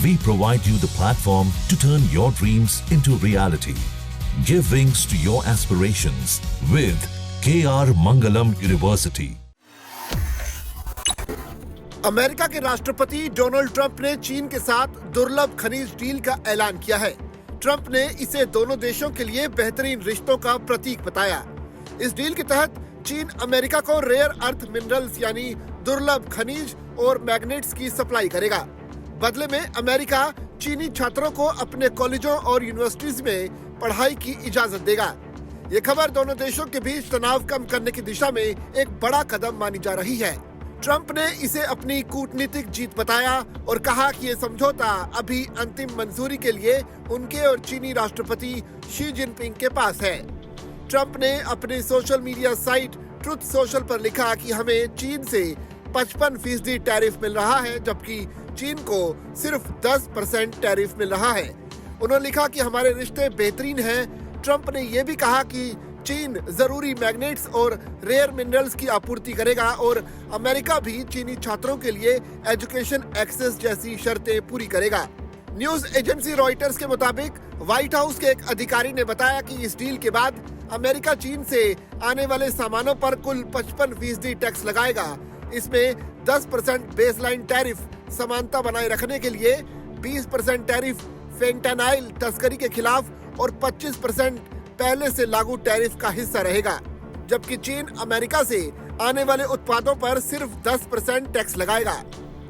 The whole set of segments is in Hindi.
We provide you the platform to turn your dreams into reality. Give wings to your aspirations with KR Mangalam University. America के राष्ट्रपति डोनाल्ड ट्रंप ने चीन के साथ दुर्लभ खनिज डील का ऐलान किया है। ट्रंप ने इसे दोनों देशों के लिए बेहतरीन रिश्तों का प्रतीक बताया। इस डील के तहत चीन अमेरिका को रेयर अर्थ मिनरल्स यानी दुर्लभ खनिज और मैग्नेट्स की सप्लाई करेगा। बदले में अमेरिका चीनी छात्रों को अपने कॉलेजों और यूनिवर्सिटीज में पढ़ाई की इजाजत देगा। ये खबर दोनों देशों के बीच तनाव कम करने की दिशा में एक बड़ा कदम मानी जा रही है। ट्रंप ने इसे अपनी कूटनीतिक जीत बताया और कहा कि ये समझौता अभी अंतिम मंजूरी के लिए उनके और चीनी राष्ट्रपति शी जिनपिंग के पास है। ट्रंप ने अपने social media site truth social पर लिखा कि हमें चीन से 55% टैरिफ मिल रहा है, जबकि चीन को सिर्फ 10% टैरिफ मिल रहा है। उन्होंने लिखा कि हमारे रिश्ते बेहतरीन हैं। ट्रंप ने यह भी कहा कि चीन जरूरी मैग्नेट्स और रेयर मिनरल्स की आपूर्ति करेगा और अमेरिका भी चीनी छात्रों के लिए एजुकेशन एक्सेस जैसी शर्तें पूरी करेगा। न्यूज एजेंसी रॉयटर्स के मुताबिक व्हाइट हाउस के एक अधिकारी ने बताया कि इस डील के बाद अमेरिका चीन से आने वाले सामानों पर कुल 55% टैक्स लगाएगा। इसमें 10% बेसलाइन टैरिफ समानता बनाए रखने के लिए, 20% टैरिफ फेंटानाइल तस्करी के खिलाफ और 25% पहले से लागू टैरिफ का हिस्सा रहेगा, जबकि चीन अमेरिका से आने वाले उत्पादों पर सिर्फ 10% टैक्स लगाएगा।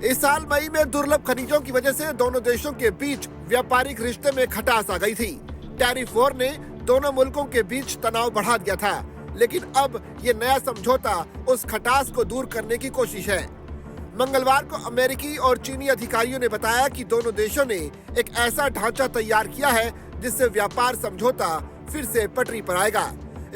इस साल मई में दुर्लभ खनिजों की वजह से दोनों देशों के बीच व्यापारिक रिश्ते में खटास आ गई थी। टैरिफ वॉर ने दोनों मुल्कों के बीच तनाव बढ़ा दिया था, लेकिन अब ये नया समझौता उस खटास को दूर करने की कोशिश है। मंगलवार को अमेरिकी और चीनी अधिकारियों ने बताया कि दोनों देशों ने एक ऐसा ढांचा तैयार किया है जिससे व्यापार समझौता फिर से पटरी पर आएगा।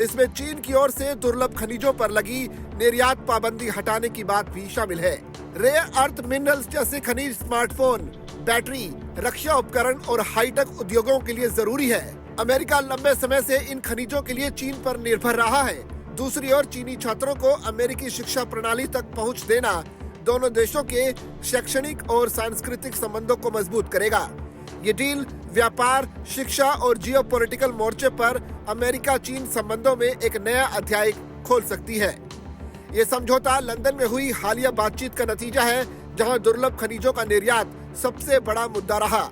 इसमें चीन की ओर से दुर्लभ खनिजों पर लगी निर्यात पाबंदी हटाने की बात भी शामिल है। रेयर अर्थ मिनरल्स जैसे खनिज स्मार्टफोन, बैटरी, रक्षा उपकरण और हाईटेक उद्योगों के लिए जरूरी है। अमेरिका लंबे समय से इन खनिजों के लिए चीन पर निर्भर रहा है। दूसरी ओर चीनी छात्रों को अमेरिकी शिक्षा प्रणाली तक पहुंच देना दोनों देशों के शैक्षणिक और सांस्कृतिक संबंधों को मजबूत करेगा। ये डील व्यापार, शिक्षा और जियोपॉलिटिकल मोर्चे पर अमेरिका चीन संबंधों में एक नया अध्याय खोल सकती है। ये समझौता लंदन में हुई हालिया बातचीत का नतीजा है, जहां दुर्लभ खनिजों का निर्यात सबसे बड़ा मुद्दा रहा।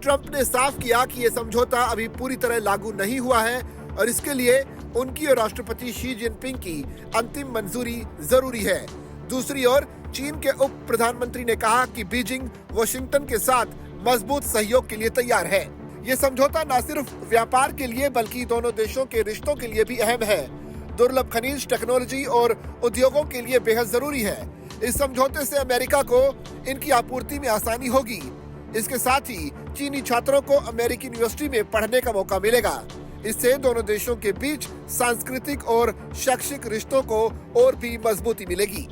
ट्रंप ने साफ किया कि ये समझौता अभी पूरी तरह लागू नहीं हुआ है और इसके लिए उनकी और राष्ट्रपति शी जिनपिंग की अंतिम मंजूरी जरूरी है। दूसरी ओर चीन के उप प्रधानमंत्री ने कहा कि बीजिंग वाशिंगटन के साथ मजबूत सहयोग के लिए तैयार है। ये समझौता न सिर्फ व्यापार के लिए बल्कि दोनों देशों के रिश्तों के लिए भी अहम है। दुर्लभ खनिज, टेक्नोलॉजी और उद्योगों के लिए बेहद जरूरी है। इस समझौते से अमेरिका को इनकी आपूर्ति में आसानी होगी। इसके साथ ही चीनी छात्रों को अमेरिकी यूनिवर्सिटी में पढ़ने का मौका मिलेगा। इससे दोनों देशों के बीच सांस्कृतिक और शैक्षिक रिश्तों को और भी मजबूती मिलेगी।